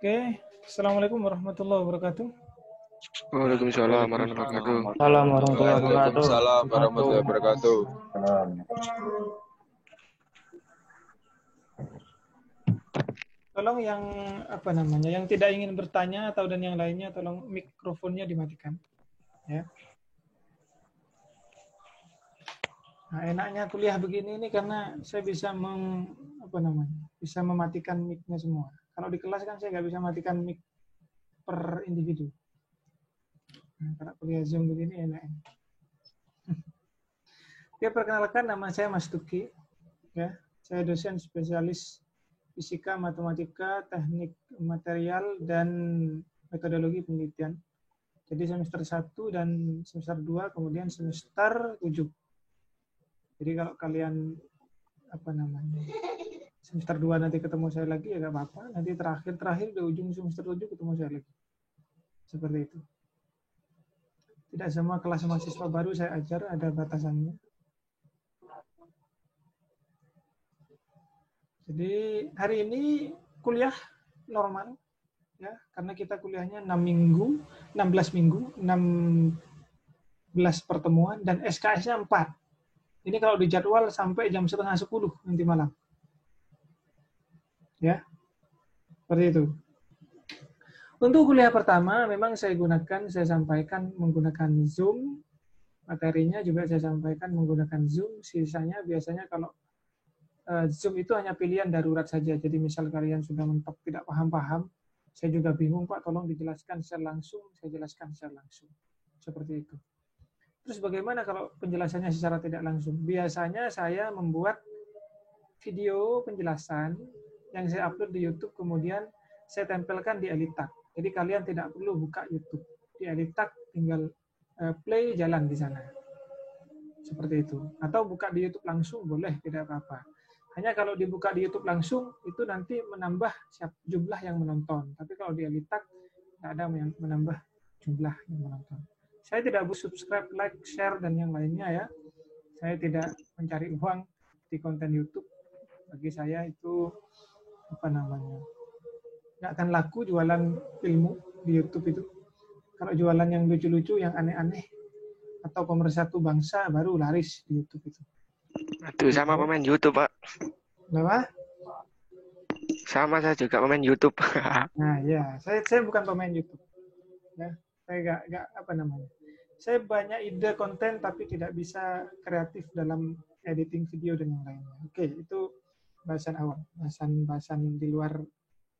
Oke, Assalamualaikum warahmatullahi wabarakatuh. Waalaikumsalam warahmatullahi wabarakatuh. Assalamualaikum warahmatullahi wabarakatuh. Waalaikumsalam warahmatullahi wabarakatuh. Tolong yang tidak ingin bertanya atau dan yang lainnya, tolong mikrofonnya dimatikan. Ya. Nah, enaknya kuliah begini ini karena saya bisa bisa mematikan mic-nya semua. Kalau di kelas kan saya nggak bisa matikan mic per individu. Nah, kalau kuliah Zoom begini enak. Oke, perkenalkan, nama saya Mas Tuki. Ya, saya dosen spesialis fisika, matematika, teknik material, dan metodologi penelitian. Jadi semester 1 dan semester 2, kemudian semester 7. Jadi kalau kalian semester 2 nanti ketemu saya lagi ya nggak apa-apa. Nanti terakhir di ujung semester 7 ketemu saya lagi. Seperti itu. Tidak semua kelas mahasiswa baru saya ajar, ada batasannya. Jadi hari ini kuliah normal ya, karena kita kuliahnya 16 minggu, 16 pertemuan dan SKS-nya 4. Ini kalau dijadwal sampai jam 9:30 nanti malam. Ya. Seperti itu. Untuk kuliah pertama memang saya sampaikan menggunakan Zoom. Materinya juga saya sampaikan menggunakan Zoom. Sisanya biasanya kalau Zoom itu hanya pilihan darurat saja. Jadi misal kalian sudah mentok tidak paham-paham, saya juga bingung Pak, tolong dijelaskan secara langsung, saya jelaskan secara langsung. Seperti itu. Terus bagaimana kalau penjelasannya secara tidak langsung? Biasanya saya membuat video penjelasan yang saya upload di YouTube, kemudian saya tempelkan di Elitak. Jadi kalian tidak perlu buka YouTube. Di Elitak tinggal play, jalan di sana. Seperti itu. Atau buka di YouTube langsung boleh, tidak apa-apa. Hanya kalau dibuka di YouTube langsung, itu nanti menambah jumlah yang menonton. Tapi kalau di Elitak, tidak ada yang menambah jumlah yang menonton. Saya tidak subscribe, like, share, dan yang lainnya ya. Saya tidak mencari uang di konten YouTube. Bagi saya itu, nggak akan laku jualan ilmu di YouTube itu. Kalau jualan yang lucu-lucu, yang aneh-aneh, atau pemersatu bangsa, baru laris di YouTube itu. Aduh, sama pemain YouTube, Pak. Kenapa? Sama, saya juga pemain YouTube. Nah, ya, saya bukan pemain YouTube. Ya, saya nggak Saya banyak ide konten tapi tidak bisa kreatif dalam editing video dan yang lainnya. Oke, itu bahasan awal, bahasan di luar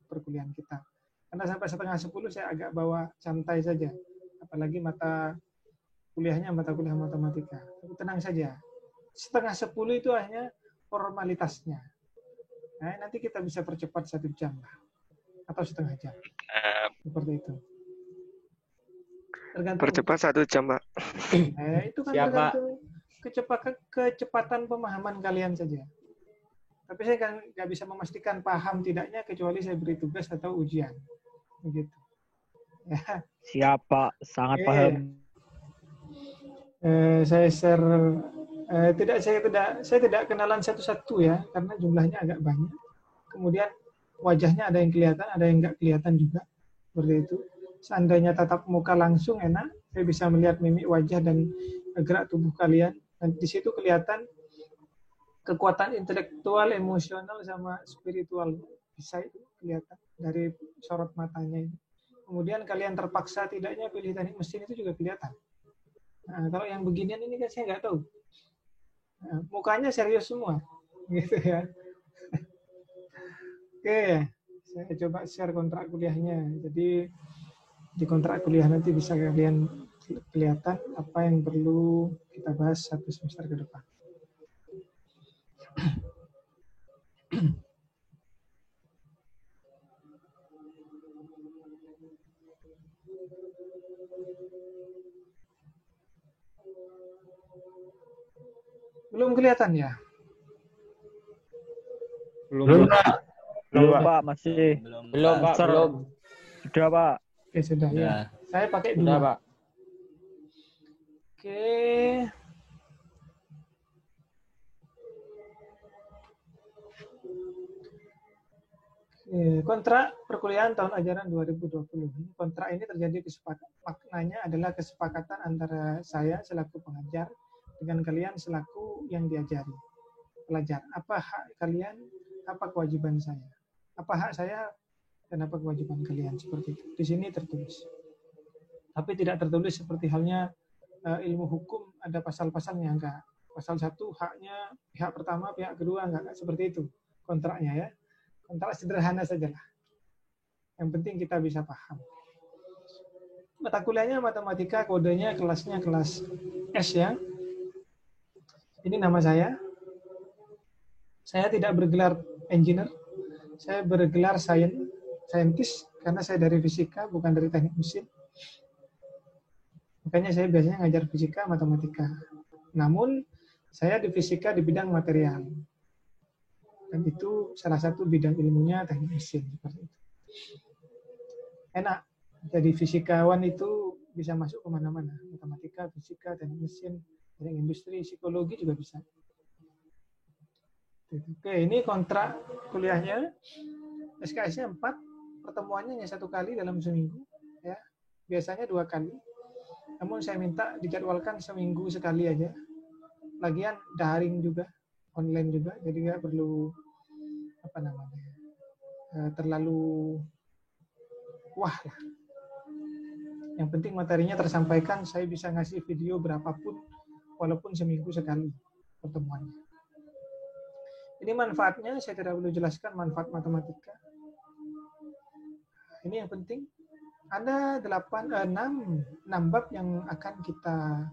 perkuliahan kita. Karena sampai 9:30 saya agak bawa santai saja. Apalagi mata kuliah matematika. Tapi tenang saja. 9:30 itu hanya formalitasnya. Nah, nanti kita bisa percepat 1 jam lah. Atau setengah jam. Seperti itu. Tergantung. Percepat 1 jam, Pak. Itu kan tergantung kecepatan pemahaman kalian saja. Tapi saya kan nggak bisa memastikan paham tidaknya kecuali saya beri tugas atau ujian. Begitu. Ya. Siapa? Sangat paham. Saya share saya tidak kenalan satu-satu ya, karena jumlahnya agak banyak. Kemudian wajahnya ada yang kelihatan, ada yang nggak kelihatan juga. Seperti itu. Seandainya tatap muka langsung enak, saya bisa melihat mimik wajah dan gerak tubuh kalian. Dan di situ kelihatan kekuatan intelektual, emosional, sama spiritual. Bisa itu kelihatan dari sorot matanya itu. Kemudian kalian terpaksa tidaknya pilih teknik mesin itu juga kelihatan. Nah, kalau yang beginian ini kan saya nggak tahu. Nah, mukanya serius semua. Gitu ya. Oke, saya coba share kontrak kuliahnya. Jadi di kontrak kuliah nanti bisa kalian kelihatan apa yang perlu kita bahas 1 semester ke depan. Belum kelihatan ya? Belum, Pak. Masih. Belum, Pak. Belum. Sudah, Pak. Oke, sudah ya. Saya pakai Sudah, 2. Pak. Oke. Kontrak perkuliahan tahun ajaran 2020. Kontrak ini terjadi maknanya adalah kesepakatan antara saya selaku pengajar dengan kalian selaku yang diajari. Pelajar, apa hak kalian, apa kewajiban saya? Apa hak saya dan apa kewajiban kalian, seperti itu. Di sini tertulis. Tapi tidak tertulis seperti halnya ilmu hukum ada pasal-pasalnya, enggak. Pasal 1 haknya pihak pertama, pihak kedua, enggak seperti itu kontraknya ya. Kontrak sederhana sajalah. Yang penting kita bisa paham. Mata kuliahnya matematika, kodenya kelasnya kelas S ya. Ini nama saya. Saya tidak bergelar engineer. Saya bergelar scientist karena saya dari fisika, bukan dari teknik mesin. Makanya saya biasanya ngajar fisika, matematika. Namun saya di fisika di bidang material. Dan itu salah satu bidang ilmunya teknik mesin seperti itu. Enak. Jadi fisikawan itu bisa masuk kemana-mana. Matematika, fisika, teknik mesin, teknik industri, psikologi juga bisa. Oke, ini kontrak kuliahnya. SKS-nya 4, pertemuannya hanya 1 kali dalam seminggu. Ya. Biasanya 2 kali. Namun saya minta dijadwalkan seminggu sekali aja. Lagian daring juga, online juga, jadi nggak perlu terlalu wah lah. Yang penting materinya tersampaikan, saya bisa ngasih video berapapun, walaupun seminggu sekali pertemuannya. Ini manfaatnya, saya tidak perlu jelaskan manfaat matematika. Ini yang penting. Ada 6 bab yang akan kita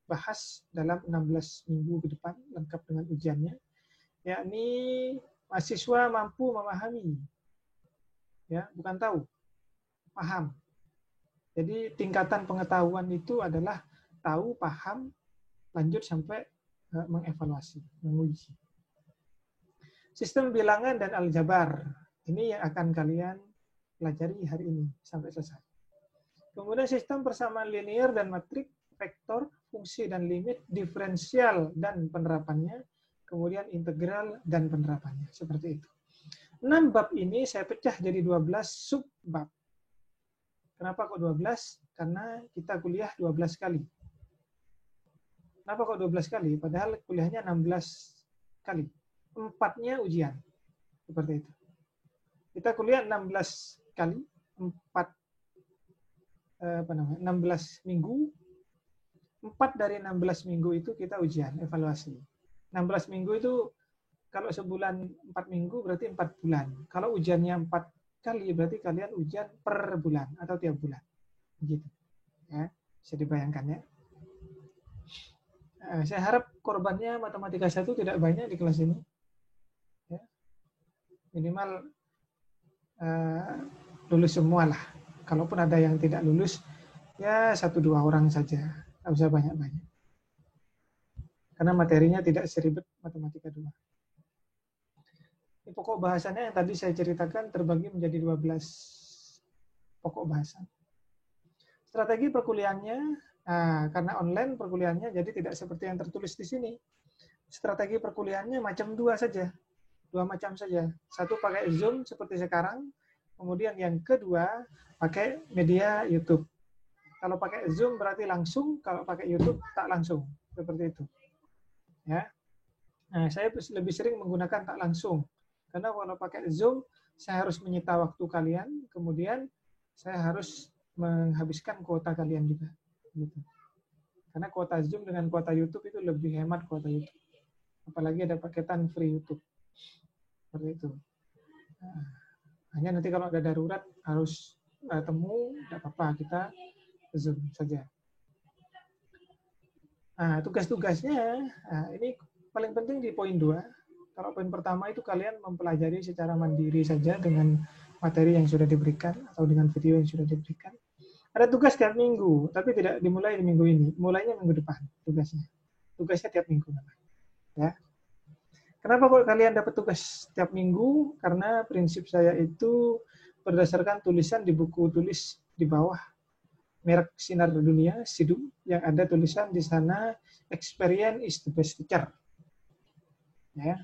bahas dalam 16 minggu ke depan, lengkap dengan ujiannya. Yakni mahasiswa mampu memahami. Ya, bukan tahu. Paham. Jadi tingkatan pengetahuan itu adalah tahu, paham, lanjut sampai mengevaluasi, menguji. Sistem bilangan dan aljabar. Ini yang akan kalian pelajari hari ini sampai selesai. Kemudian sistem persamaan linear dan matrik, vektor, fungsi dan limit, diferensial dan penerapannya, kemudian integral dan penerapannya. Seperti itu. 6 bab ini saya pecah jadi 12 subbab. Kenapa kok 12? Karena kita kuliah 12 kali. Kenapa kok 12 kali? Padahal kuliahnya 16 kali. 4-nya ujian. Seperti itu. Kita kuliah 16 kali, 16 minggu. 4 dari 16 minggu itu kita ujian, evaluasi. 16 minggu itu kalau sebulan 4 minggu berarti 4 bulan. Kalau ujiannya 4 kali berarti kalian ujian per bulan atau tiap bulan. Begitu. Ya, bisa dibayangkan ya. Saya harap korbannya matematika 1 tidak banyak di kelas ini. Ya. Minimal lulus semua lah. Kalaupun ada yang tidak lulus, ya 1-2 orang saja. Nggak usah banyak-banyak. Karena materinya tidak seribet matematika 2. Ini pokok bahasannya yang tadi saya ceritakan terbagi menjadi 12 pokok bahasan. Strategi perkuliahannya, karena online perkuliahannya jadi tidak seperti yang tertulis di sini. Strategi perkuliahannya macam 2 saja. 2 macam saja. Satu pakai Zoom seperti sekarang, kemudian yang kedua pakai media YouTube. Kalau pakai Zoom berarti langsung, kalau pakai YouTube tak langsung. Seperti itu. Ya. Nah, saya lebih sering menggunakan tak langsung. Karena kalau pakai Zoom, saya harus menyita waktu kalian, kemudian saya harus menghabiskan kuota kalian juga. Gitu. Karena kuota Zoom dengan kuota YouTube itu lebih hemat kuota YouTube. Apalagi ada paketan free YouTube. Seperti itu. Nah, hanya nanti kalau ada darurat harus temu, tidak apa-apa, kita Zoom saja. Nah, tugas-tugasnya, ini paling penting di poin 2. Kalau poin pertama itu kalian mempelajari secara mandiri saja dengan materi yang sudah diberikan atau dengan video yang sudah diberikan. Ada tugas tiap minggu, tapi tidak dimulai di minggu ini. Mulainya minggu depan tugasnya. Tugasnya tiap minggu. Ya. Kenapa kok kalian dapat tugas tiap minggu? Karena prinsip saya itu berdasarkan tulisan di buku tulis di bawah merek Sinar Dunia, SIDU, yang ada tulisan di sana, experience is the best teacher. Ya.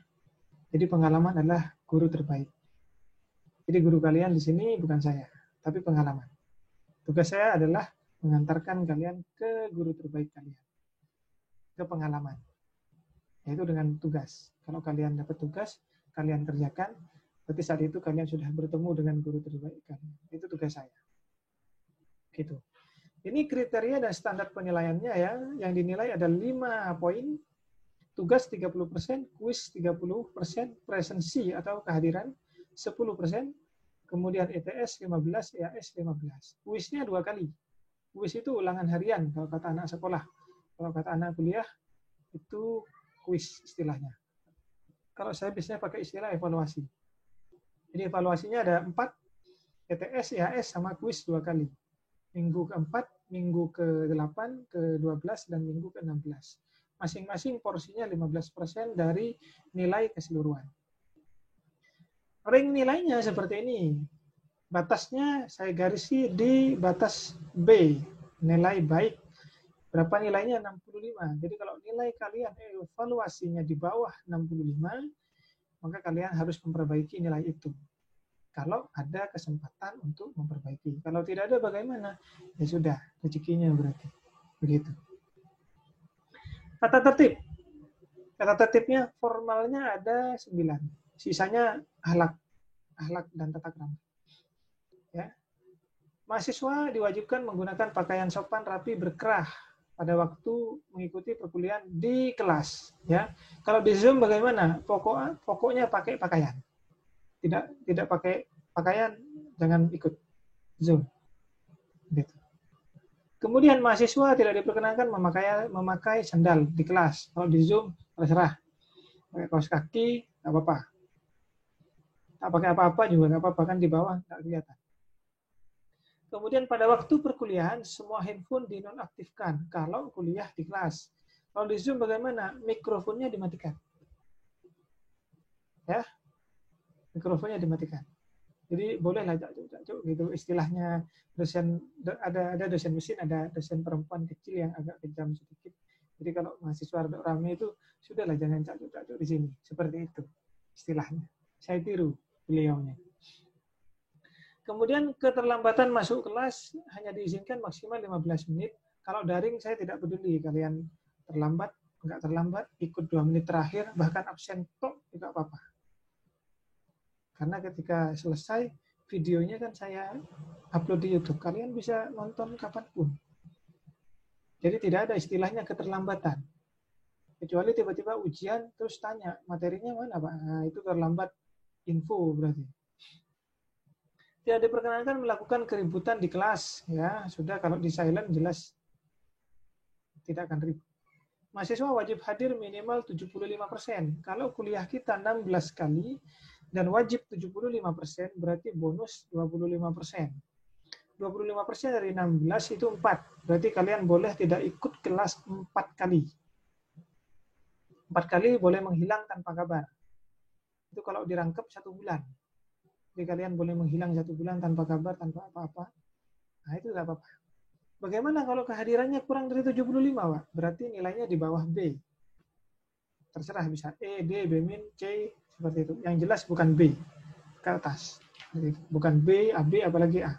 Jadi pengalaman adalah guru terbaik. Jadi guru kalian di sini bukan saya, tapi pengalaman. Tugas saya adalah mengantarkan kalian ke guru terbaik kalian, ke pengalaman. Yaitu dengan tugas. Kalau kalian dapat tugas, kalian kerjakan, berarti saat itu kalian sudah bertemu dengan guru terbaik kalian. Itu tugas saya. Gitu. Ini kriteria dan standar penilaiannya ya. Yang dinilai ada 5 poin. Tugas 30%, kuis 30%, presensi atau kehadiran 10%, kemudian ETS 15, EAS 15. Kuisnya 2 kali. Kuis itu ulangan harian kalau kata anak sekolah. Kalau kata anak kuliah itu kuis istilahnya. Kalau saya biasanya pakai istilah evaluasi. Jadi evaluasinya ada 4, ETS, EAS, sama kuis 2 kali. Minggu ke-4, minggu ke-8, ke-12, dan minggu ke-16. Masing-masing porsinya 15% dari nilai keseluruhan. Ring nilainya seperti ini. Batasnya saya garisi di batas B, nilai baik. Berapa nilainya? 65. Jadi kalau nilai kalian evaluasinya di bawah 65, maka kalian harus memperbaiki nilai itu. Kalau ada kesempatan untuk memperbaiki. Kalau tidak ada bagaimana? Ya sudah, rezekinya berarti. Begitu. Tata tertib. Tata tertibnya formalnya ada 9. Sisanya akhlak dan tata krama. Ya. Mahasiswa diwajibkan menggunakan pakaian sopan, rapi, berkerah pada waktu mengikuti perkuliahan di kelas. Ya. Kalau di Zoom bagaimana? Pokoknya pakai pakaian. Tidak pakai pakaian, jangan ikut Zoom. Gitu. Kemudian mahasiswa tidak diperkenankan memakai sandal di kelas. Kalau di Zoom terserah. Pakai kaos kaki, nggak apa-apa. Tak pakai apa-apa juga nggak apa-apa, kan di bawah nggak kelihatan. Kemudian pada waktu perkuliahan, semua handphone dinonaktifkan kalau kuliah di kelas. Kalau di Zoom bagaimana? Mikrofonnya dimatikan. Ya, mikrofonnya dimatikan. Jadi bolehlah cak-cak gitu istilahnya. Dosen ada dosen mesin, ada dosen perempuan kecil yang agak kejam sedikit. Jadi kalau mahasiswa ramai itu sudahlah, jangan cak-cak di sini. Seperti itu istilahnya. Saya tiru beliaunya. Kemudian keterlambatan masuk kelas hanya diizinkan maksimal 15 menit. Kalau daring saya tidak peduli kalian terlambat, enggak terlambat, ikut 2 menit terakhir, bahkan absen tok juga apa-apa. Karena ketika selesai, videonya kan saya upload di YouTube. Kalian bisa nonton kapanpun. Jadi tidak ada istilahnya keterlambatan. Kecuali tiba-tiba ujian, terus tanya, materinya mana Pak? Nah, itu terlambat info berarti. Tidak diperkenankan melakukan keributan di kelas. Ya, sudah kalau di silent jelas tidak akan ribut. Mahasiswa wajib hadir minimal 75%. Kalau kuliah kita 16 kali, dan wajib 75%, berarti bonus 25%. 25% dari 16 itu 4. Berarti kalian boleh tidak ikut kelas 4 kali. 4 kali boleh menghilang tanpa kabar. Itu kalau dirangkap 1 bulan. Jadi kalian boleh menghilang 1 bulan tanpa kabar, tanpa apa-apa. Nah, itu tidak apa-apa. Bagaimana kalau kehadirannya kurang dari 75, Pak? Berarti nilainya di bawah B. Terserah, bisa E, D, B-, C, seperti itu. Yang jelas bukan B ke atas. Bukan B, AB, apalagi A.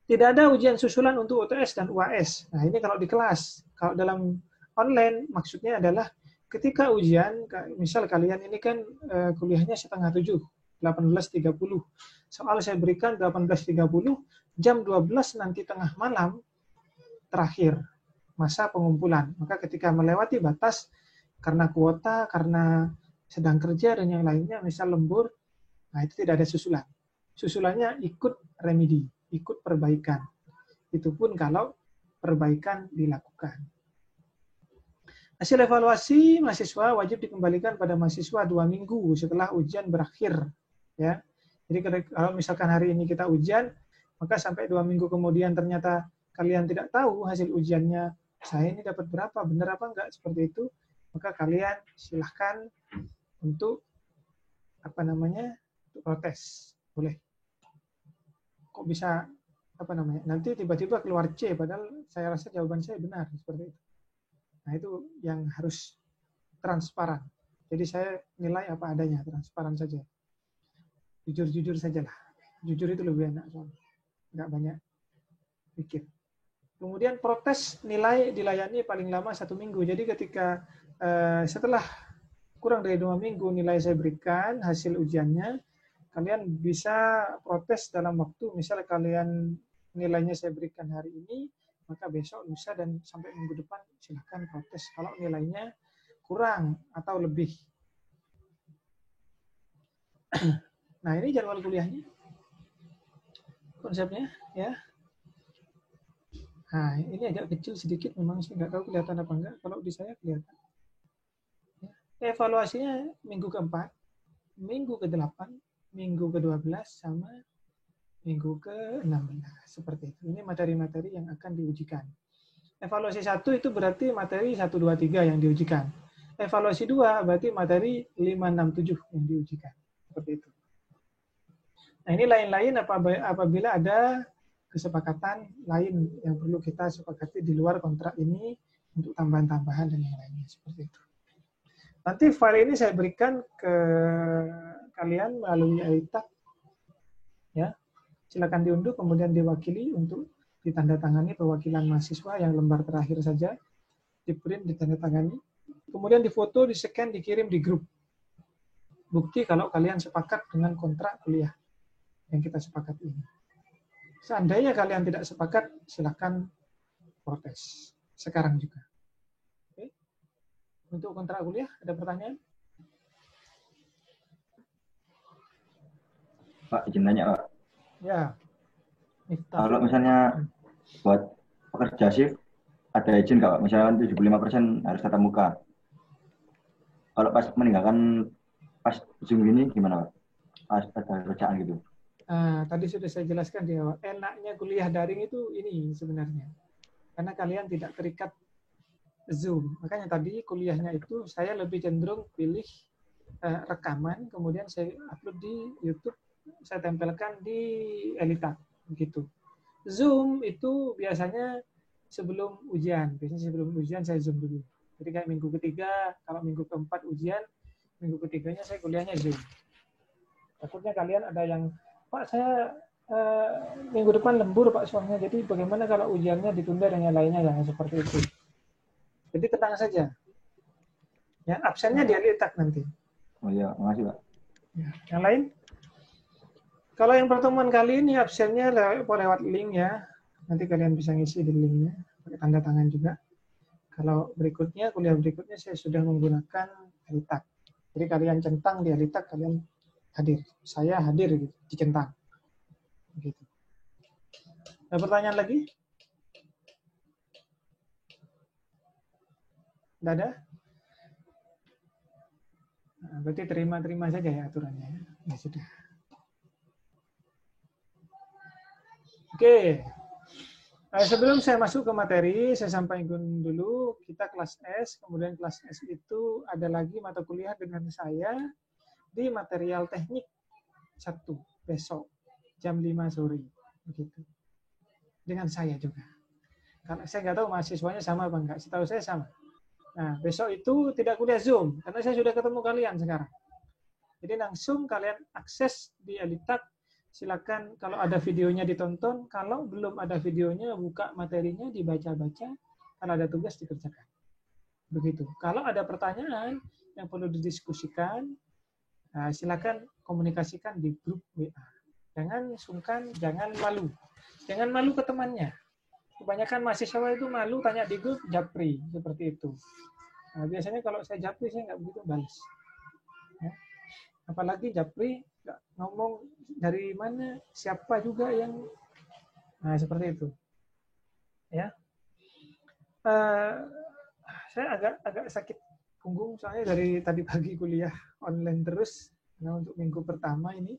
Tidak ada ujian susulan untuk UTS dan UAS. Nah, ini kalau di kelas. Kalau dalam online, maksudnya adalah ketika ujian, misal kalian ini kan kuliahnya setengah 7, 18.30. Soal saya berikan 18.30, jam 12 nanti tengah malam, terakhir masa pengumpulan. Maka ketika melewati batas, karena kuota, karena sedang kerja dan yang lainnya, misal lembur, nah itu tidak ada susulan. Susulannya ikut remedi, ikut perbaikan. Itu pun kalau perbaikan dilakukan. Hasil evaluasi mahasiswa wajib dikembalikan pada mahasiswa 2 minggu setelah ujian berakhir. Ya. Jadi kalau misalkan hari ini kita ujian, maka sampai 2 minggu kemudian ternyata kalian tidak tahu hasil ujiannya, saya ini dapat berapa, benar apa enggak, seperti itu, maka kalian silahkan untuk untuk protes, boleh. Kok bisa nanti tiba-tiba keluar C, padahal saya rasa jawaban saya benar, seperti itu. Nah, itu yang harus transparan. Jadi saya nilai apa adanya, transparan saja. Jujur-jujur saja lah. Jujur itu lebih enak soalnya. Nggak banyak pikir. Kemudian protes nilai dilayani paling lama 1 minggu. Jadi ketika setelah kurang dari 2 minggu nilai saya berikan, hasil ujiannya, kalian bisa protes dalam waktu. Misalnya kalian nilainya saya berikan hari ini, maka besok, lusa, dan sampai minggu depan silahkan protes kalau nilainya kurang atau lebih. Nah, ini jadwal kuliahnya. Konsepnya, ya. Nah, ini agak kecil sedikit memang, saya nggak tahu kelihatan apa enggak. Kalau di saya kelihatan. Ya. Evaluasinya minggu ke-4, minggu ke-8, minggu ke-12, sama minggu ke-16. Seperti itu. Ini materi-materi yang akan diujikan. Evaluasi 1 itu berarti materi 1, 2, 3 yang diujikan. Evaluasi 2 berarti materi 5, 6, 7 yang diujikan. Seperti itu. Nah, ini lain-lain apabila ada kesepakatan lain yang perlu kita sepakati di luar kontrak ini untuk tambahan-tambahan dan yang lainnya. Seperti itu. Nanti file ini saya berikan ke kalian melalui ELITAK. Ya. Silakan diunduh, kemudian diwakili untuk ditandatangani perwakilan mahasiswa yang lembar terakhir saja. Di-print, ditandatangani. Kemudian difoto, di-scan, dikirim di grup. Bukti kalau kalian sepakat dengan kontrak kuliah yang kita sepakat ini. Seandainya kalian tidak sepakat, silakan protes. Sekarang juga. Oke. Untuk kontrak kuliah, ada pertanyaan? Pak, izin tanya, Pak. Ya. Kalau misalnya buat pekerja shift, ada izin nggak, Pak? Misalnya 75% harus tatap muka. Kalau pas meninggalkan pas Zoom ini gimana, Pak? Pas ada kerjaan gitu. Nah, tadi sudah saya jelaskan di awal. Enaknya kuliah daring itu ini sebenarnya. Karena kalian tidak terikat Zoom. Makanya tadi kuliahnya itu saya lebih cenderung pilih rekaman, kemudian saya upload di YouTube, saya tempelkan di ELITAK. Begitu. Zoom itu biasanya sebelum ujian. Biasanya sebelum ujian saya Zoom dulu. Jadi kayak minggu ketiga, kalau minggu keempat ujian, minggu ketiganya saya kuliahnya Zoom. Takutnya kalian ada yang, Pak, saya minggu depan lembur, Pak, soalnya. Jadi bagaimana kalau ujiannya ditunda dan yang lainnya, yang seperti itu. Jadi tenang saja. Ya, absennya di ELITAK nanti. Oh iya, makasih, Pak. Ya. Yang lain? Kalau yang pertemuan kali ini absennya lewat link ya. Nanti kalian bisa ngisi di linknya, pakai tanda tangan juga. Kalau berikutnya, kuliah berikutnya saya sudah menggunakan ELITAK. Jadi kalian centang di ELITAK, kalian hadir. Saya hadir gitu, dicentang. Begitu. Ada pertanyaan lagi? Tidak ada? Nah, berarti terima-terima saja ya aturannya. Ya sudah. Oke. Sebelum saya masuk ke materi, saya sampaikan dulu kita kelas S. Kemudian kelas S itu ada lagi mata kuliah dengan saya di material teknik 1 besok jam 5 sore. Begitu. Dengan saya juga. Karena saya nggak tahu mahasiswanya sama apa enggak. Setahu saya sama. Nah, besok itu tidak kuliah Zoom, karena saya sudah ketemu kalian sekarang. Jadi langsung kalian akses di ELITAK, silakan kalau ada videonya ditonton, kalau belum ada videonya, buka materinya, dibaca-baca, kalau ada tugas dikerjakan. Begitu. Kalau ada pertanyaan yang perlu didiskusikan, silakan komunikasikan di grup WA. Jangan sungkan, jangan malu. Jangan malu ke temannya. Kebanyakan mahasiswa itu malu tanya di grup japri, seperti itu. Nah, biasanya kalau saya japri, saya nggak begitu balas. Ya. Apalagi japri, nggak ngomong dari mana, siapa juga yang... Nah, seperti itu. Ya. Saya agak sakit punggung, soalnya dari tadi pagi kuliah online terus. Nah, untuk minggu pertama ini.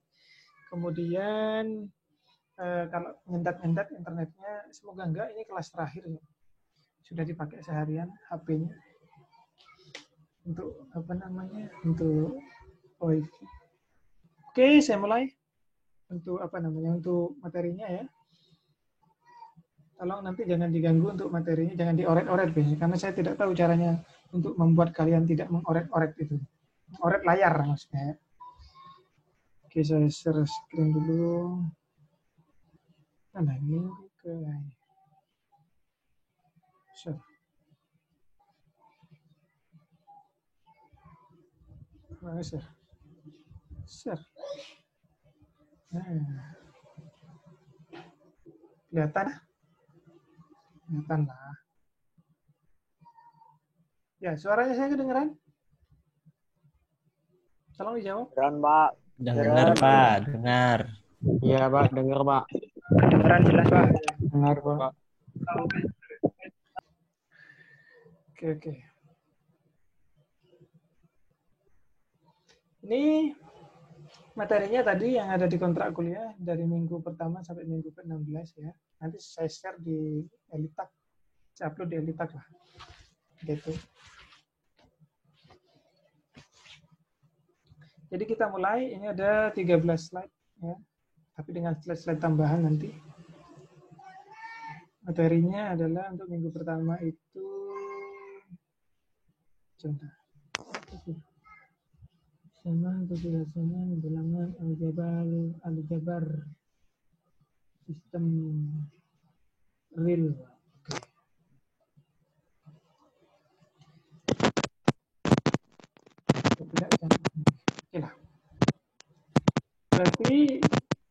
Kemudian... kalau ngendat-ngendat internetnya, semoga enggak, ini kelas terakhir ya. Sudah dipakai seharian HP-nya untuk apa namanya, untuk wifi. Oke, saya mulai untuk apa namanya, untuk materinya ya. Tolong nanti jangan diganggu untuk materinya, jangan dioret-oret biasanya, karena saya tidak tahu caranya untuk membuat kalian tidak mengoret-oret itu, oret layar maksudnya. Oke, saya share screen dulu. Mana ini ke share. Mana share? Share. Nah. Kelihatan? Kelihatan lah. Ya, suaranya saya kedengeran? Tolong dijawab. Dengar, Pak. Dengar, Pak. Dengar. Iya, Pak. Dengar, Pak. Kedengeran jelas, Pak. Dengar, Pak. Oke. Ini materinya tadi yang ada di kontrak kuliah dari minggu pertama sampai minggu ke-16 ya. Nanti saya share di Elitak. Saya upload di Elitak lah. Gitu. Jadi kita mulai, ini ada 13 slide ya. Tapi dengan slide-slide tambahan nanti. Materinya adalah untuk minggu pertama itu contoh. Sama kejelasan bilangan aljabar sistem real. Oke lah. Berarti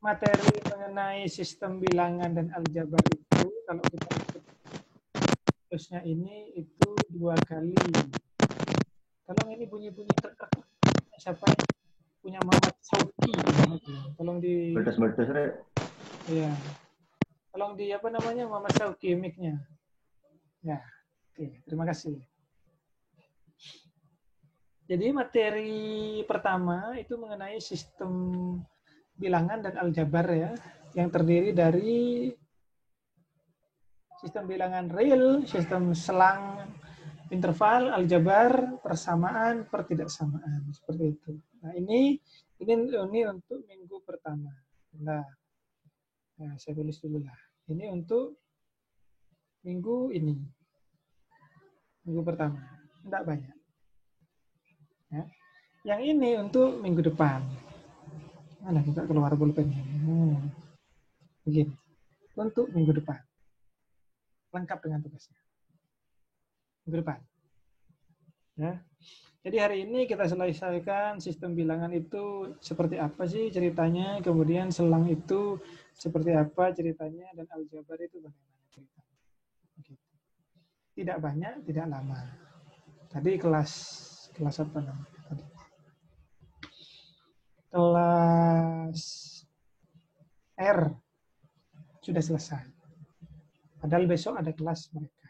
materi mengenai sistem bilangan dan aljabar itu kalau kita ikut terusnya ini itu 2 kali. Tolong ini bunyi-bunyi siapa yang punya Muhammad Sauki? Tolong di. Meletus Rek. Iya. Tolong di apa namanya Muhammad Sauki mic-nya. Ya. Oke, terima kasih. Jadi materi pertama itu mengenai sistem bilangan dan aljabar ya, yang terdiri dari sistem bilangan real, sistem selang interval, aljabar, persamaan, pertidaksamaan, seperti itu. Nah, ini untuk minggu pertama. Nah, saya tulis dulu lah. Ini untuk minggu ini. Minggu pertama. Tidak banyak. Ya. Yang ini untuk minggu depan. Mana kita keluar pulpennya. Begini. Untuk minggu depan. Lengkap dengan tugasnya. Minggu depan. Ya. Jadi hari ini kita selesaikan sistem bilangan itu seperti apa sih ceritanya, kemudian selang itu seperti apa ceritanya, dan aljabar itu bagaimana ceritanya. Begitu. Tidak banyak, tidak lama. Tadi kelas apa namanya tadi? Kelas R sudah selesai. Padahal besok ada kelas mereka.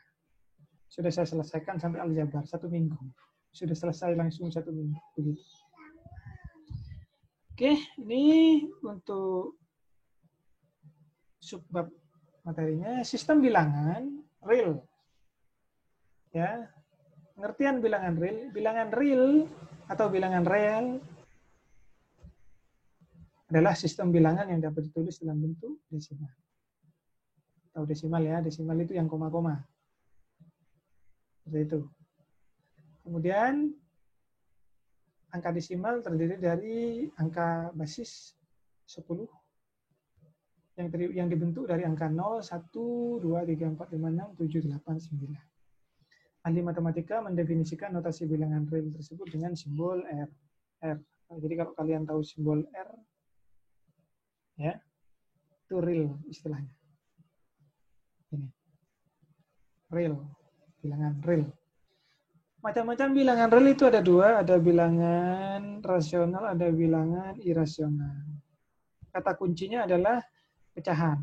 Sudah saya selesaikan sampai aljabar 1 minggu. Sudah selesai langsung 1 minggu. Begitu. Oke, ini untuk subbab materinya sistem bilangan real. Ya. Pengertian bilangan real atau bilangan real adalah sistem bilangan yang dapat ditulis dalam bentuk desimal. Tahu desimal ya, desimal itu yang koma-koma. Seperti itu. Kemudian angka desimal terdiri dari angka basis 10 yang dibentuk dari angka 0, 1, 2, 3, 4, 5, 6, 7, 8, 9. Ahli matematika mendefinisikan notasi bilangan real tersebut dengan simbol R. Jadi kalau kalian tahu simbol R, ya, itu real istilahnya. Ini. Real. Bilangan real. Macam-macam bilangan real itu ada 2. Ada bilangan rasional, ada bilangan irasional. Kata kuncinya adalah pecahan.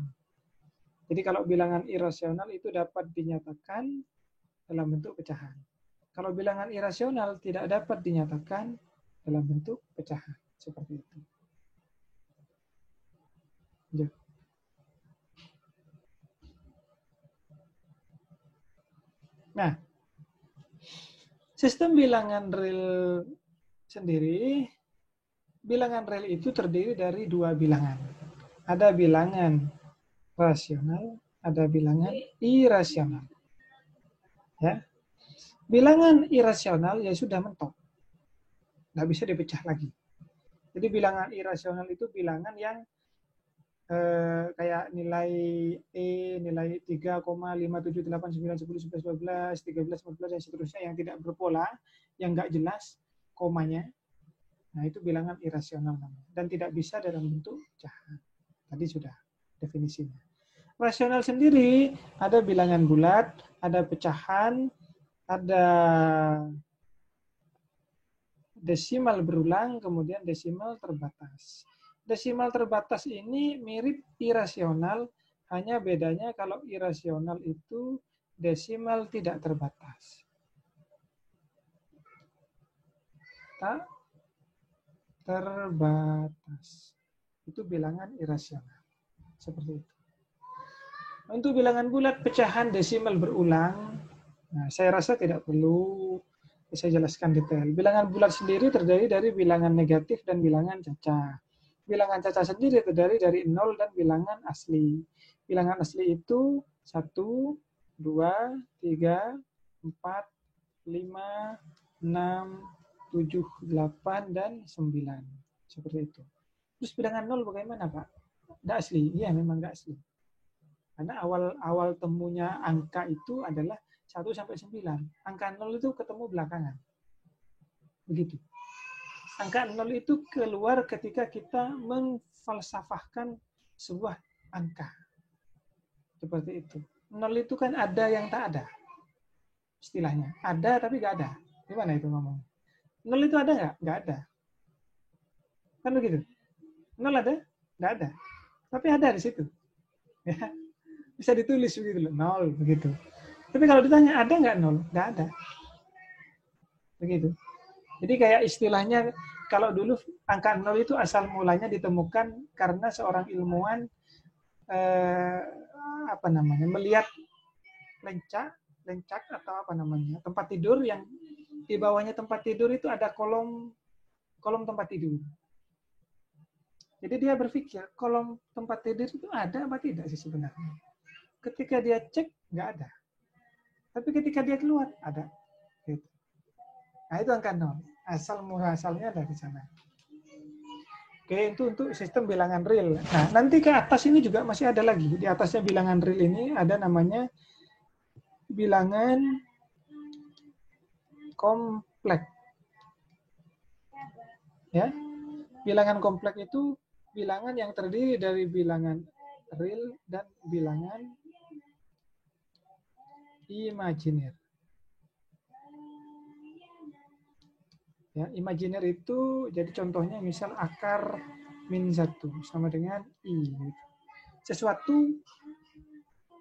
Jadi kalau bilangan irasional itu dapat dinyatakan dalam bentuk pecahan. Kalau bilangan irasional tidak dapat dinyatakan dalam bentuk pecahan. Seperti itu. Ya. Nah, sistem bilangan real sendiri, bilangan real itu terdiri dari 2 bilangan. Ada bilangan rasional, ada bilangan irasional. Ya. Bilangan irasional ya sudah mentok. Nggak bisa dipecah lagi. Jadi bilangan irasional itu bilangan yang kayak nilai E, nilai 3,5789 10 11 12 13 14 dan seterusnya yang tidak berpola, yang nggak jelas komanya. Nah, itu bilangan irasional namanya. Dan tidak bisa dalam bentuk pecahan. Tadi sudah definisinya. Rasional sendiri ada bilangan bulat, ada pecahan, ada desimal berulang, kemudian desimal terbatas. Desimal terbatas ini mirip irasional, hanya bedanya kalau irasional itu desimal tidak terbatas. Tak terbatas. Itu bilangan irasional. Seperti itu. Untuk bilangan bulat, pecahan desimal berulang. Nah, saya rasa tidak perlu saya jelaskan detail. Bilangan bulat sendiri terdiri dari bilangan negatif dan bilangan cacah. Bilangan cacah sendiri terdiri dari 0 dan bilangan asli. Bilangan asli itu 1, 2, 3, 4, 5, 6, 7, 8, dan 9. Seperti itu. Terus bilangan 0 bagaimana, Pak? Tidak asli. Iya, memang tidak asli. Karena awal temunya angka itu adalah 1 sampai 9. Angka 0 itu ketemu belakangan. Begitu. Angka 0 itu keluar ketika kita memfalsafahkan sebuah angka. Seperti itu. 0 itu kan ada yang tak ada. Istilahnya. Ada tapi nggak ada. Gimana itu ngomong? 0 itu ada nggak? Nggak ada. Kan begitu. 0 ada? Nggak ada. Tapi ada di situ. Ya. Bisa ditulis begitu loh. 0 begitu. Tapi kalau ditanya ada nggak 0? Nggak ada. Begitu. Jadi kayak istilahnya kalau dulu angka 0 itu asal mulanya ditemukan karena seorang ilmuwan melihat lencak atau tempat tidur yang di bawahnya tempat tidur itu ada kolom tempat tidur. Jadi dia berpikir kolom tempat tidur itu ada apa tidak sih sebenarnya. Ketika dia cek nggak ada. Tapi ketika dia keluar ada. Gitu. Nah, itu angka 0. Asalnya dari sana. Oke, itu untuk sistem bilangan real. Nah, nanti ke atas ini juga masih ada lagi. Di atasnya bilangan real ini ada namanya bilangan kompleks. Ya. Bilangan kompleks itu bilangan yang terdiri dari bilangan real dan bilangan imajiner. Ya, imajiner itu jadi contohnya misal akar min 1 sama dengan I. Sesuatu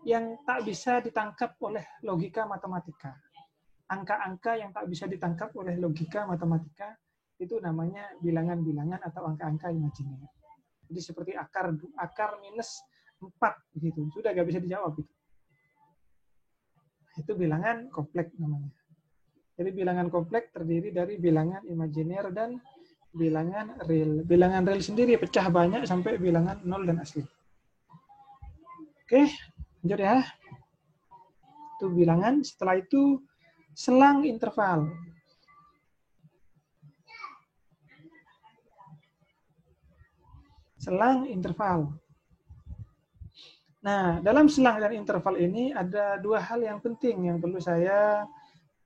yang tak bisa ditangkap oleh logika matematika. Angka-angka yang tak bisa ditangkap oleh logika matematika itu namanya bilangan-bilangan atau angka-angka imajiner. Jadi seperti akar minus 4 begitu. Sudah nggak bisa dijawab itu. Itu bilangan kompleks namanya. Jadi bilangan kompleks terdiri dari bilangan imajiner dan bilangan real. Bilangan real sendiri pecah banyak sampai bilangan 0 dan asli. Oke, lanjut ya. Itu bilangan. Setelah itu selang interval. Selang interval. Nah, dalam selang dan interval ini ada dua hal yang penting yang perlu saya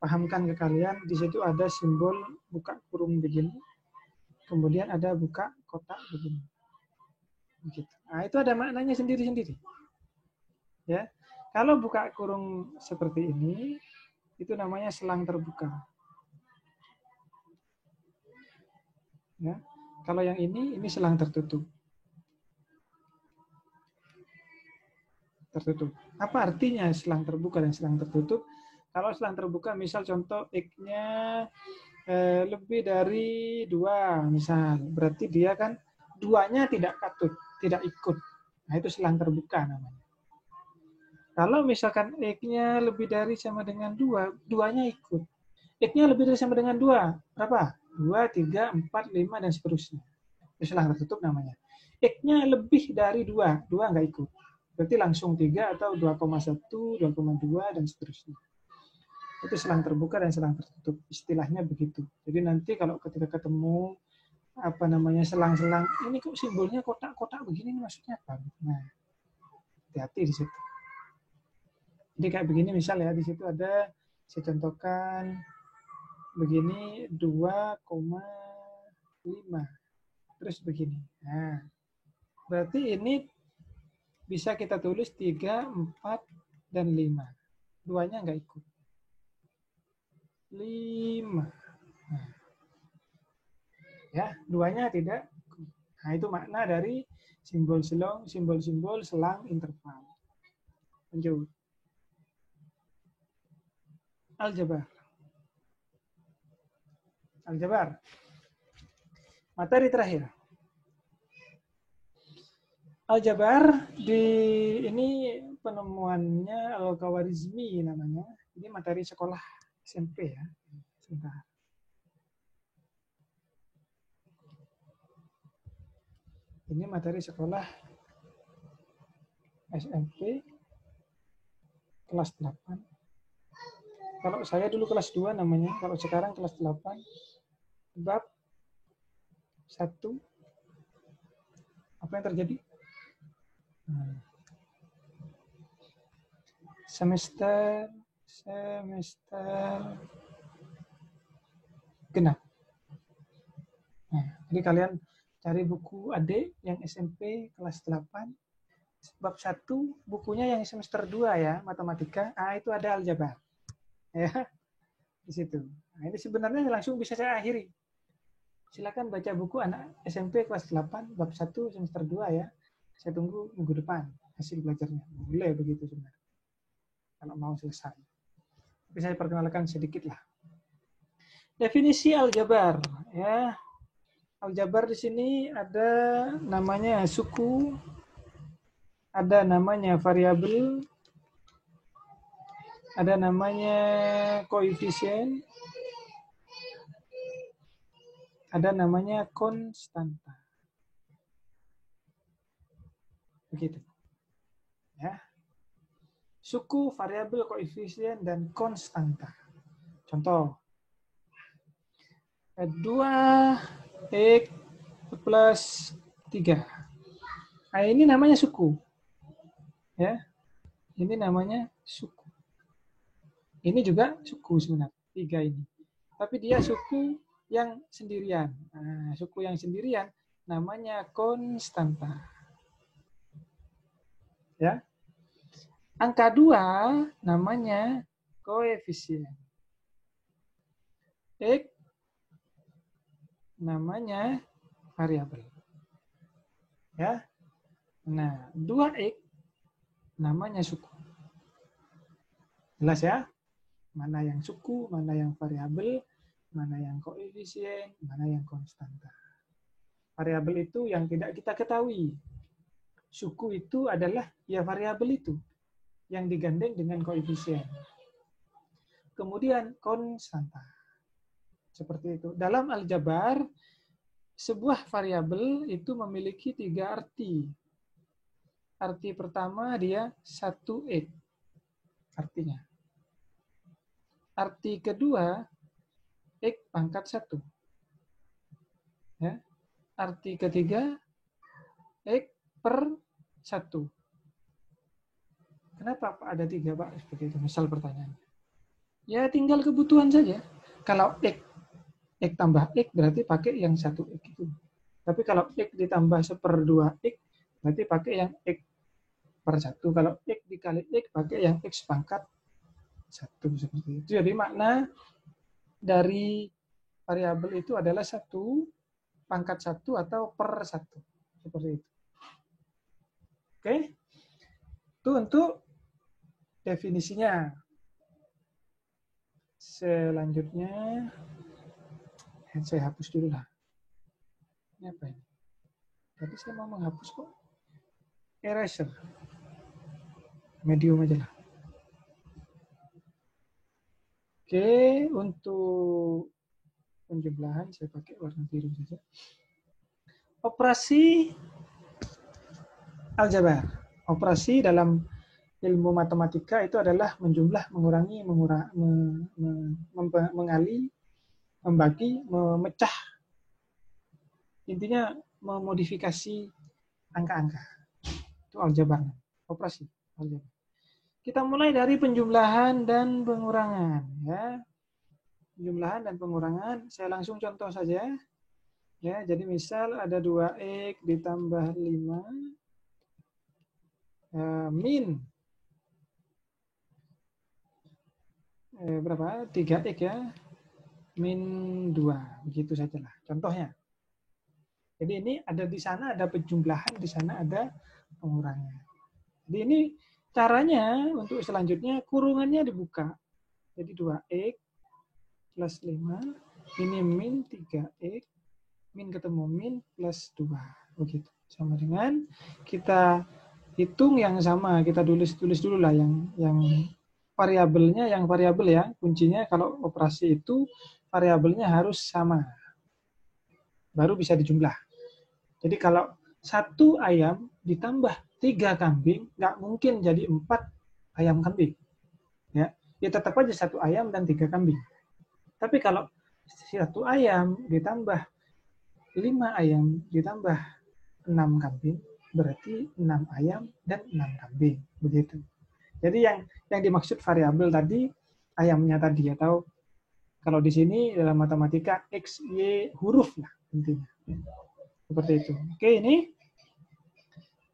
pahamkan ke kalian. Di situ ada simbol buka kurung begini. Kemudian ada buka kotak begini. Begitu. Nah, itu ada maknanya sendiri-sendiri. Ya. Kalau buka kurung seperti ini, itu namanya selang terbuka. Ya. Kalau yang ini selang tertutup. Tertutup. Apa artinya selang terbuka dan selang tertutup? Kalau selang terbuka, misal contoh X-nya lebih dari 2, misal. Berarti dia kan 2-nya tidak katut, tidak ikut. Nah, itu selang terbuka namanya. Kalau misalkan X-nya lebih dari sama dengan 2, 2-nya ikut. X-nya lebih dari sama dengan 2, berapa? 2, 3, 4, 5, dan seterusnya. Itu selang tertutup namanya. X-nya lebih dari 2, 2 nggak ikut. Berarti langsung 3 atau 2,1, 2,2, dan seterusnya. Itu selang terbuka dan selang tertutup. Istilahnya begitu. Jadi nanti kalau ketika ketemu apa namanya selang-selang. Ini kok simbolnya kotak-kotak begini, ini maksudnya apa? Nah, hati-hati di situ. Jadi kayak begini misal ya, di situ ada saya contohkan begini 2,5. Terus begini. Nah, berarti ini bisa kita tulis 3, 4, dan 5. Duanya nggak ikut. 5. Nah, ya, duanya tidak. Nah, itu makna dari simbol-simbol selang interval. Lanjut. Aljabar. Aljabar. Materi terakhir. Aljabar di ini penemuannya Al-Khawarizmi namanya. Ini materi sekolah SMP ya. Sebentar. Ini materi sekolah SMP kelas 8. Kalau saya dulu kelas 2 namanya, kalau sekarang kelas 8. Bab 1. Apa yang terjadi? Semester genap. Nah, jadi kalian cari buku adik yang SMP kelas 8. Bab 1, bukunya yang semester 2 ya, matematika. Itu ada aljabar. Ya, di situ. Nah, ini sebenarnya langsung bisa saya akhiri. Silakan baca buku anak SMP kelas 8 bab 1 semester 2 ya. Saya tunggu minggu depan hasil belajarnya. Boleh begitu sebenarnya. Kalau mau selesai. Tapi saya perkenalkan sedikit lah. Definisi aljabar ya. Aljabar di sini ada namanya suku, ada namanya variabel, ada namanya koefisien, ada namanya konstanta. Begitu. Ya. Suku, variabel, koefisien, dan konstanta. Contoh. 2x plus 3. Nah, ini namanya suku. Ya. Ini namanya suku. Ini juga suku sebenarnya, 3 ini. Tapi dia suku yang sendirian. Nah, suku yang sendirian namanya konstanta. Ya. Angka 2 namanya koefisien. X namanya variabel. Ya. Nah, 2x namanya suku. Jelas ya? Mana yang suku, mana yang variabel, mana yang koefisien, mana yang konstanta. Variabel itu yang tidak kita ketahui. Suku itu adalah ya variabel itu yang digandeng dengan koefisien. Kemudian konstanta. Seperti itu. Dalam aljabar, sebuah variabel itu memiliki 3 arti. Arti pertama dia 1x. Artinya. Arti kedua, x pangkat 1. Ya. Arti ketiga, x per 1. Kenapa Pak ada 3 Pak? Seperti itu, misal pertanyaan. Ya tinggal kebutuhan saja. Kalau x tambah x berarti pakai yang 1x itu. Tapi kalau x ditambah 1/2x berarti pakai yang x per 1. Kalau x dikali x pakai yang x pangkat 1 seperti itu. Jadi makna dari variabel itu adalah 1 pangkat 1 atau per 1. Seperti itu. Oke? Itu untuk definisinya. Selanjutnya saya hapus dulu lah. Ini apa ini? Tadi saya mau menghapus kok. Eraser. Medium aja lah. Oke, untuk penjumlahan saya pakai warna biru saja. Operasi aljabar. Operasi dalam ilmu matematika itu adalah menjumlah, mengurangi, mengali, membagi, memecah. intinya memodifikasi angka-angka. Itu aljabar, operasi aljabar. Kita mulai dari penjumlahan dan pengurangan, ya. Penjumlahan dan pengurangan, saya langsung contoh saja. Ya, jadi misal ada 2x ditambah 5 min berapa? 3x ya. Min 2, begitu sajalah contohnya. Jadi ini ada di sana ada penjumlahan, di sana ada pengurangan. Jadi ini caranya untuk selanjutnya kurungannya dibuka. Jadi 2x plus 5, ini min 3x, min ketemu min plus 2. Begitu. Sama dengan kita hitung yang sama, kita tulis dulu lah yang variabelnya, yang variabel ya. Kuncinya kalau operasi itu variabelnya harus sama. Baru bisa dijumlah. Jadi kalau 1 ayam ditambah 3 kambing, nggak mungkin jadi 4 ayam kambing. Ya tetap aja 1 ayam dan 3 kambing. Tapi kalau 1 ayam ditambah 5 ayam ditambah 6 kambing, berarti 6 ayam dan 6 kambing. Begitu. Jadi yang dimaksud variabel tadi, ayamnya tadi, atau kalau di sini dalam matematika, X, Y, huruf lah intinya. Seperti itu. Oke,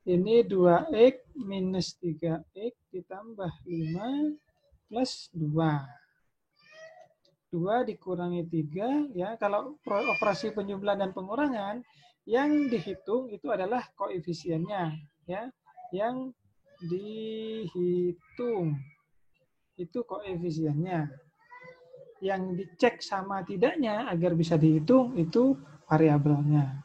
ini 2x minus 3x ditambah 5 plus 2. 2 dikurangi 3, ya. Kalau operasi penjumlahan dan pengurangan, yang dihitung itu adalah koefisiennya, ya. Yang dihitung itu koefisiennya. Yang dicek sama tidaknya agar bisa dihitung itu variabelnya.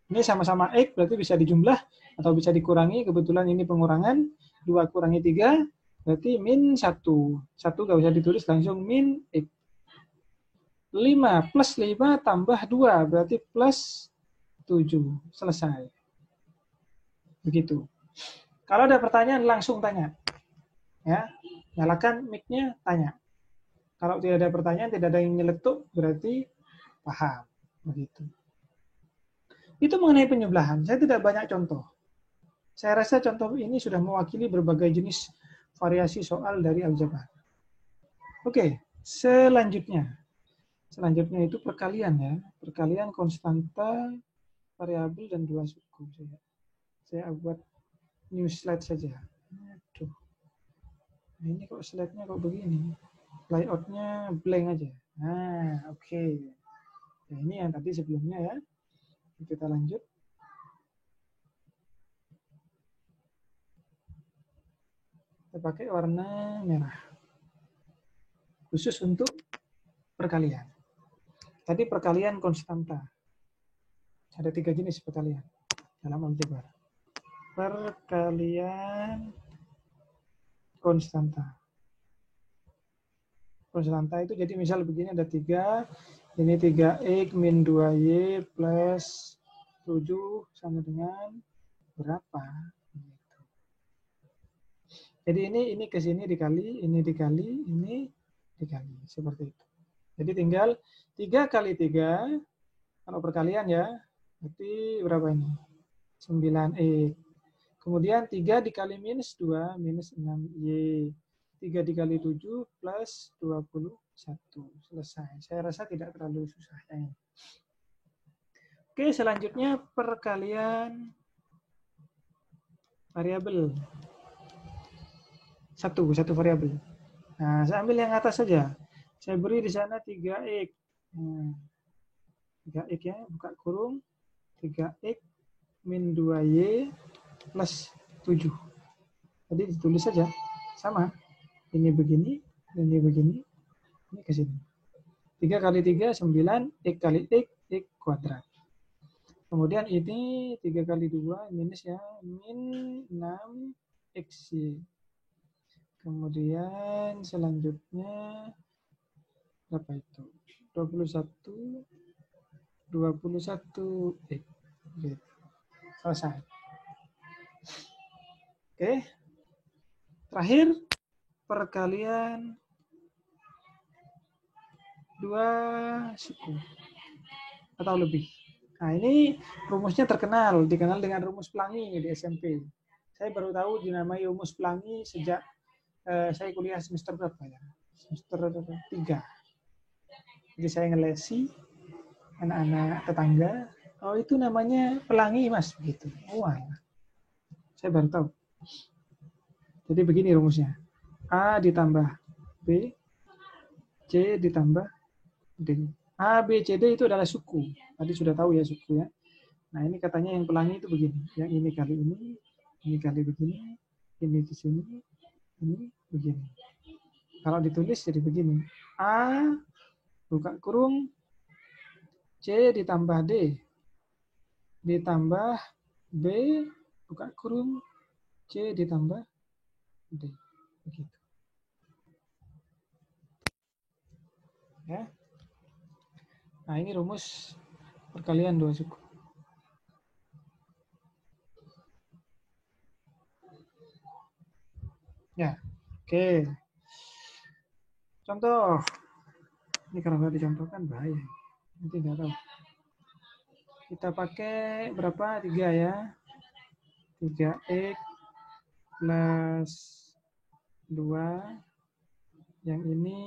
Ini sama-sama X berarti bisa dijumlah atau bisa dikurangi. Kebetulan ini pengurangan. 2 kurangi 3 berarti min 1. 1 nggak usah ditulis, langsung min X. 5 plus 5 tambah 2 berarti plus 7. Selesai. Begitu. Kalau ada pertanyaan langsung tanya. Ya, nyalakan mic-nya, tanya. Kalau tidak ada pertanyaan, tidak ada yang nyeletuk, berarti paham. Begitu. Itu mengenai penjumlahan. Saya tidak banyak contoh. Saya rasa contoh ini sudah mewakili berbagai jenis variasi soal dari aljabar. Oke, selanjutnya. Selanjutnya itu perkalian ya. Perkalian konstanta, variabel, dan 2 suku. Saya buat new slide saja. Aduh. Nah, ini kok slide-nya kok begini. Layout-nya blank aja. Nah, oke. Nah, ini yang tadi sebelumnya ya. Kita lanjut. Kita pakai warna merah. Khusus untuk perkalian. Tadi perkalian konstanta. Ada 3 jenis perkalian dalam aljabar. Perkalian konstanta. Konstanta itu jadi misal begini ada 3, ini 3x min 2y plus 7 sama dengan berapa? Jadi ini ke sini dikali, ini dikali, ini dikali. Seperti itu. Jadi tinggal 3 kali 3, kalau perkalian ya, berarti berapa ini? 9x. Kemudian 3 dikali minus 2, minus 6y. 3 dikali 7 plus 21. Selesai. Saya rasa tidak terlalu susah. Oke, selanjutnya perkalian variabel. Satu variabel. Nah, saya ambil yang atas saja. Saya beri di sana 3x. 3x ya, buka kurung. 3x min 2y plus 7. Jadi ditulis saja. Sama. Ini begini, ini begini, ini ke sini. 3 kali 3, 9, x kali x kuadrat. Kemudian ini 3 kali 2, minus ya, min 6, xy. Kemudian selanjutnya, berapa itu? 21, 21x. Selesai. Oke. Terakhir, perkalian 2 suku atau lebih. Nah, ini rumusnya terkenal, dikenal dengan rumus pelangi di SMP. Saya baru tahu dinamai rumus pelangi sejak saya kuliah semester berapa ya? Semester 3. Jadi saya ngelesi anak-anak tetangga. Oh, itu namanya pelangi, Mas, begitu. Oh, alah. Saya baru tahu. Jadi begini rumusnya. A ditambah B, C ditambah D. A, B, C, D itu adalah suku. Tadi sudah tahu ya suku ya. Nah, ini katanya yang pelangi itu begini. Yang ini kali ini kali begini, ini di sini, ini begini. Kalau ditulis jadi begini. A, buka kurung, C ditambah D, ditambah B, buka kurung, C ditambah D. Begitu. Ya. Nah, ini rumus perkalian dua suku. Ya, oke. Contoh. Ini kalau nggak dicontohkan bahaya. Nanti nggak tahu. Kita pakai berapa? 3 ya. 3x plus 2. Yang ini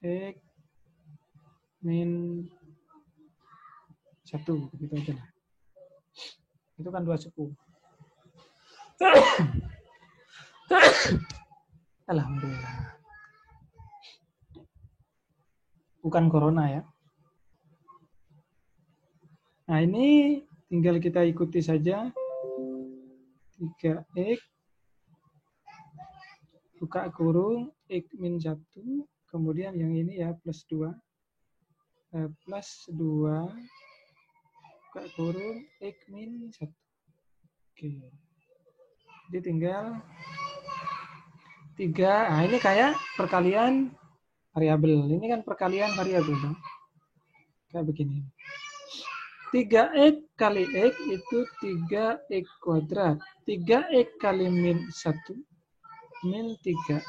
x min 1. Begitu aja lah. Itu kan 2 suku. Alhamdulillah. Bukan corona ya. Nah, ini tinggal kita ikuti saja. 3x buka kurung x min 1. Kemudian yang ini ya plus 2. Plus 2 buka kurung x min 1. Oke. Jadi tinggal 3. Nah, ini kayak perkalian variabel. Ini kan perkalian variabel. Kayak begini. 3x kali x itu 3x kuadrat. 3x kali min 1 min 3x.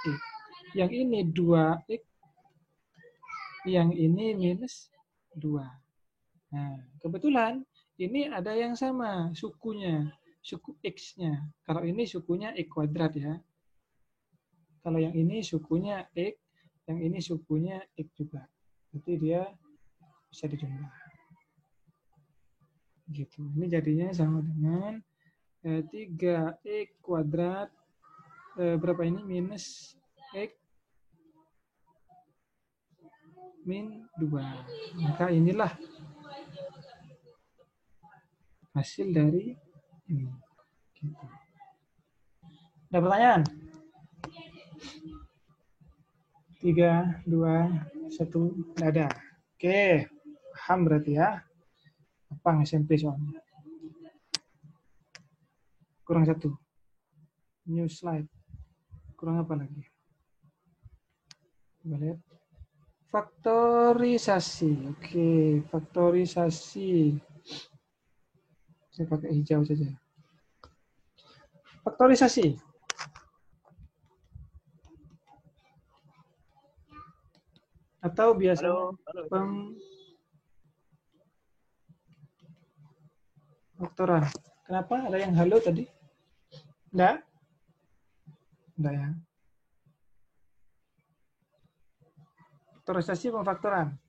Yang ini 2x. Yang ini minus 2. Nah, kebetulan ini ada yang sama sukunya. Suku x-nya. Kalau ini sukunya x kuadrat ya. Kalau yang ini sukunya x, yang ini sukunya x juga. Jadi dia bisa dijumlah. Gitu. Ini jadinya sama dengan 3x kuadrat berapa ini? Minus x min 2. Maka inilah hasil dari ini. Gitu. Ada pertanyaan? 3, 2, 1, tidak ada. Oke, paham berarti ya. Apa SMP soalnya. Kurang 1. New slide. Kurang apa lagi? Coba lihat. Faktorisasi. Oke, faktorisasi. Saya pakai hijau saja. Faktorisasi. Atau biasanya faktoran. Kenapa? Ada yang halo tadi? Enggak? Enggak ya. Faktorisasi pemfaktoran.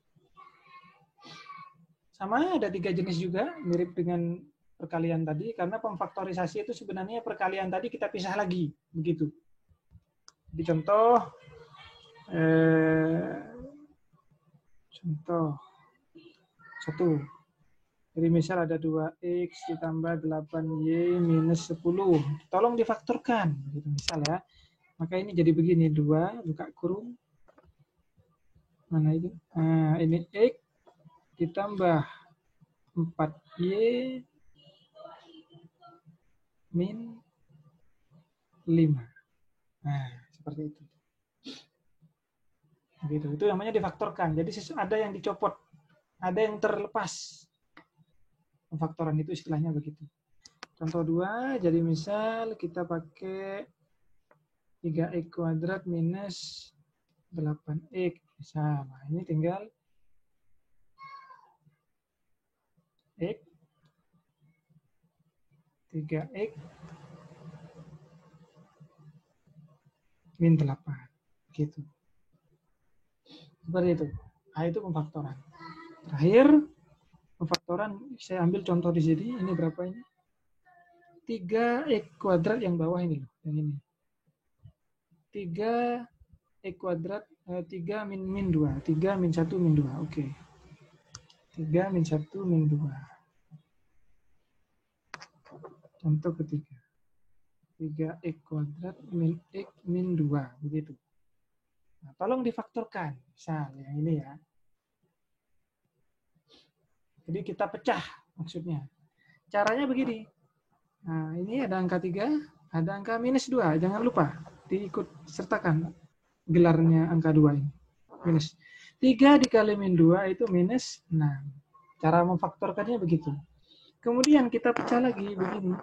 Sama ada 3 jenis juga, mirip dengan perkalian tadi, karena pemfaktorisasi itu sebenarnya perkalian tadi kita pisah lagi, begitu. Di contoh, contoh 1. Jadi misal ada 2x ditambah 8y minus 10. Tolong difaktorkan, begitu misal ya. Maka ini jadi begini, 2 buka kurung. Mana itu? Nah, ini x ditambah 4y min 5. Nah, seperti itu. Begitu. Itu namanya difaktorkan. Jadi ada yang dicopot, ada yang terlepas. Pemfaktoran itu istilahnya begitu. Contoh 2, jadi misal kita pakai 3x kuadrat minus 8x. Misal, nah ini tinggal X 3X min 8. Gitu. Seperti itu. Nah, itu pemfaktoran. Terakhir, pemfaktoran, saya ambil contoh di sini. Ini berapa ini? 3X kuadrat yang bawah ini loh. Yang ini. 3X kuadrat, 3 min 2. 3 min 1 min 2. Oke. 3 min 1 min 2. Contoh ketiga. 3X kuadrat min X min 2. Begitu. Nah, tolong difaktorkan. Misal yang ini ya. Jadi kita pecah maksudnya. Caranya begini. Nah, ini ada angka 3, ada angka minus 2. Jangan lupa diikut sertakan gelarnya angka 2 ini. Minus 3 dikali min 2 itu minus 6. Cara memfaktorkannya begitu. Kemudian kita pecah lagi begini.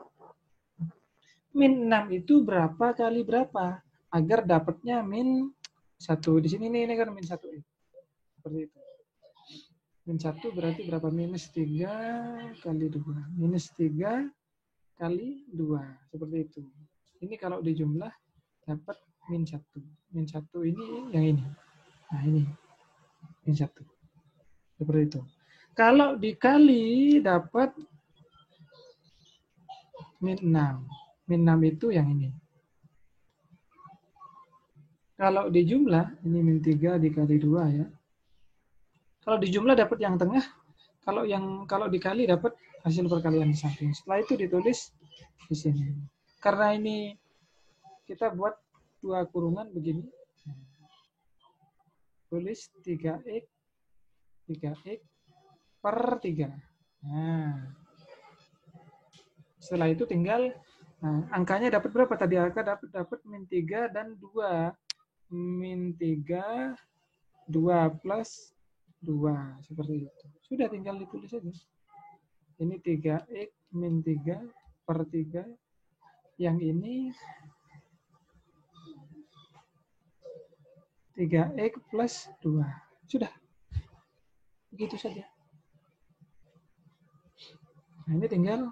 Min 6 itu berapa kali berapa? Agar dapatnya min 1. Di sini ini kan min 1. Seperti itu. Min 1 berarti berapa? Minus 3 kali 2. Minus 3 kali 2. Seperti itu. Ini kalau dijumlah dapat min 1. Min 1 ini yang ini. Nah ini. Min 1. Seperti itu. Kalau dikali dapat min 6. Min 6 itu yang ini. Kalau dijumlah, ini min 3 dikali 2 ya. Kalau dijumlah dapat yang tengah, kalau dikali dapat hasil perkalian di samping. Setelah itu ditulis di sini. Karena ini kita buat 2 kurungan begini. Tulis 3x per 3. Nah. Setelah itu tinggal angkanya dapat berapa tadi? Angka dapat min 3 dan 2. Min 3 2 plus 2 seperti itu. Sudah tinggal ditulis saja. Ini 3x min 3 per 3. Yang ini 3x plus 2. Sudah. Begitu saja. Nah, ini tinggal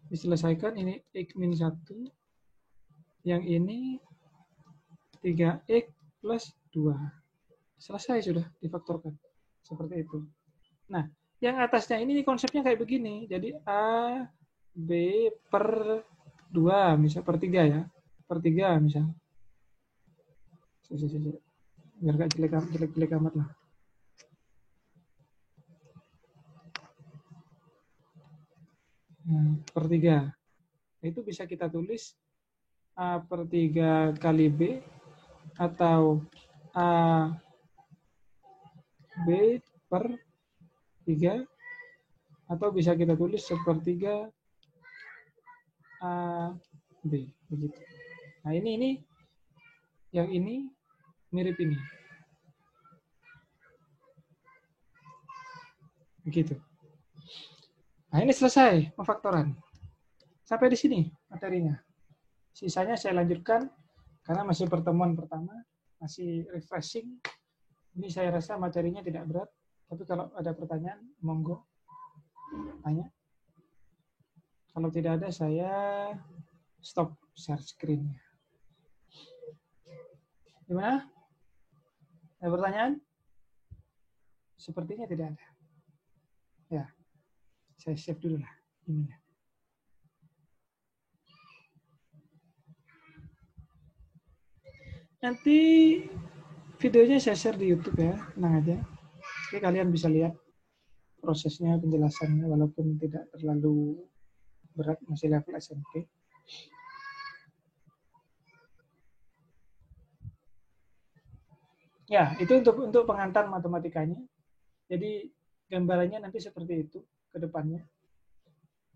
diselesaikan. Ini x min 1. Yang ini 3x plus 2. Selesai sudah difaktorkan. Seperti itu. Nah, yang atasnya ini konsepnya kayak begini. Jadi A, B per 2, misal per 3 ya. Per 3 misal. Biar gak jelek-jelek amat lah. Per 3. Itu bisa kita tulis A per 3 kali B atau A B per 3 atau bisa kita tulis sepertiga A B begitu. Nah ini yang ini mirip ini. Begitu. Nah ini selesai pemfaktoran. Sampai di sini materinya. Sisanya saya lanjutkan karena masih pertemuan pertama, masih refreshing. Ini saya rasa materinya tidak berat, tapi kalau ada pertanyaan, monggo tanya. Kalau tidak ada, saya stop share screen-nya. Gimana? Ada pertanyaan? Sepertinya tidak ada. Ya, saya save dulu lah. Ini ya. Nanti videonya saya share di YouTube ya, tenang aja. Jadi kalian bisa lihat prosesnya, penjelasannya, walaupun tidak terlalu berat, masih level SMP. Ya, itu untuk pengantar matematikanya. Jadi gambarannya nanti seperti itu ke depannya.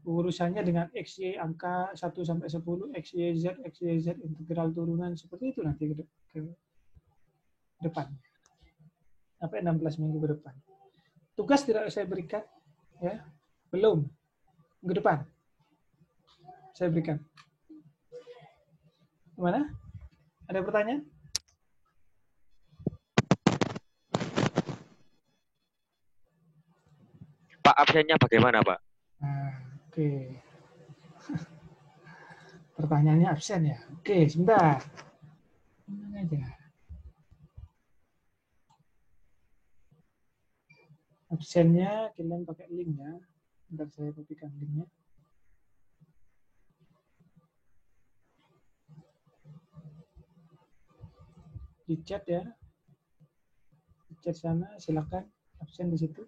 Urusannya dengan X, Y, angka 1 sampai 10, X, Y, Z, integral turunan, seperti itu nanti ke depan. Sampai 16 minggu ke depan. Tugas tidak saya berikan, ya belum, minggu depan saya berikan. Gimana? Ada pertanyaan? Pak, absennya bagaimana, Pak? Nah, oke. Pertanyaannya absen ya. Oke, sebentar. Tenang aja. Absennya kalian pakai link ya. Bentar saya kopikan linknya. Di chat ya. Di chat sana silakan absen di situ.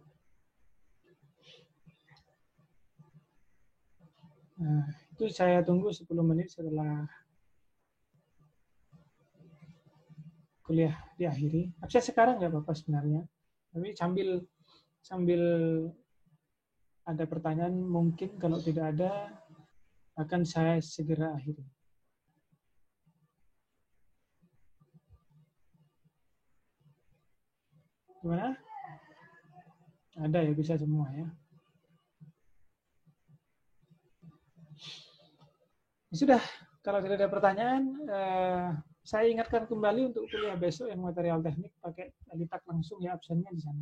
Nah, itu saya tunggu 10 menit setelah kuliah diakhiri. Absen sekarang nggak apa-apa sebenarnya. Tapi sambil ada pertanyaan, mungkin kalau tidak ada akan saya segera akhiri. Gimana? Ada ya, bisa semua ya. Sudah, kalau tidak ada pertanyaan, saya ingatkan kembali untuk kuliah besok yang material teknik pakai Elitak langsung ya, absennya di sana.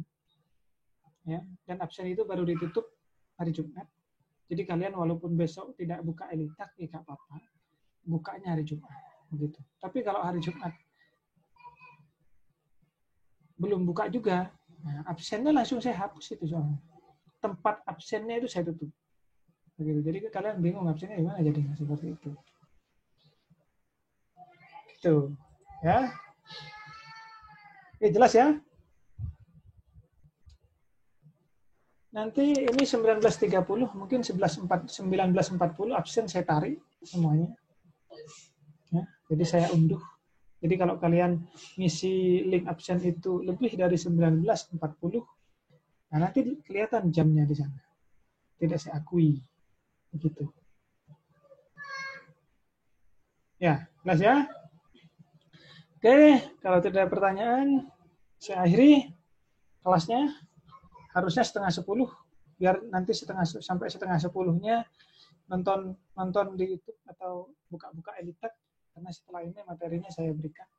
Ya, dan absen itu baru ditutup hari Jumat. Jadi kalian walaupun besok tidak buka Elitak, ya nggak apa-apa. Bukanya hari Jumat. Begitu. Tapi kalau hari Jumat belum buka juga, nah, absennya langsung saya hapus itu soalnya. Tempat absennya itu saya tutup. Begitu. Jadi kalian bingung absennya gimana jadinya seperti itu. Gitu. Ya. Oke, jelas ya? Nanti ini 19.30, mungkin 19.40 absen saya tarik semuanya. Ya, jadi saya unduh. Jadi kalau kalian ngisi link absen itu lebih dari 19.40, nah nanti kelihatan jamnya di sana. Tidak saya akui. Begitu. Ya, jelas ya? Oke, kalau tidak ada pertanyaan, saya akhiri kelasnya. Harusnya 9:30, biar nanti sampai 9:30-nya nonton di YouTube atau buka-buka Elitak, karena setelah ini materinya saya berikan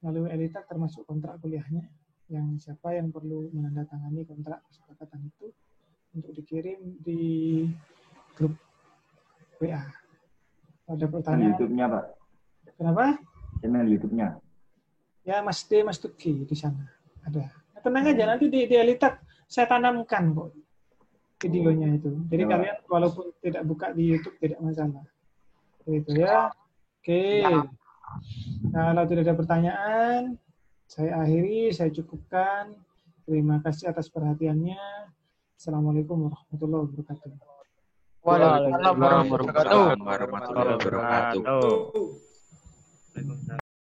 melalui Elitak termasuk kontrak kuliahnya, yang siapa yang perlu menandatangani kontrak kesepakatan itu untuk dikirim di grup WA. Ada pertanyaan? YouTube-nya, Pak. Kenapa? Channel YouTube-nya. Ya, Mas D, Mas Tuki di sana ada. Nah, tenang aja, nanti di Elitak saya tanamkan kok videonya itu. Jadi Ya, kalian walaupun tidak buka di YouTube tidak masalah. Gitu ya. Oke. Kalau tidak ada pertanyaan, saya akhiri, saya cukupkan. Terima kasih atas perhatiannya. Assalamualaikum warahmatullahi wabarakatuh. Waalaikumsalam warahmatullahi wabarakatuh. Waalaikumsalam warahmatullahi wabarakatuh.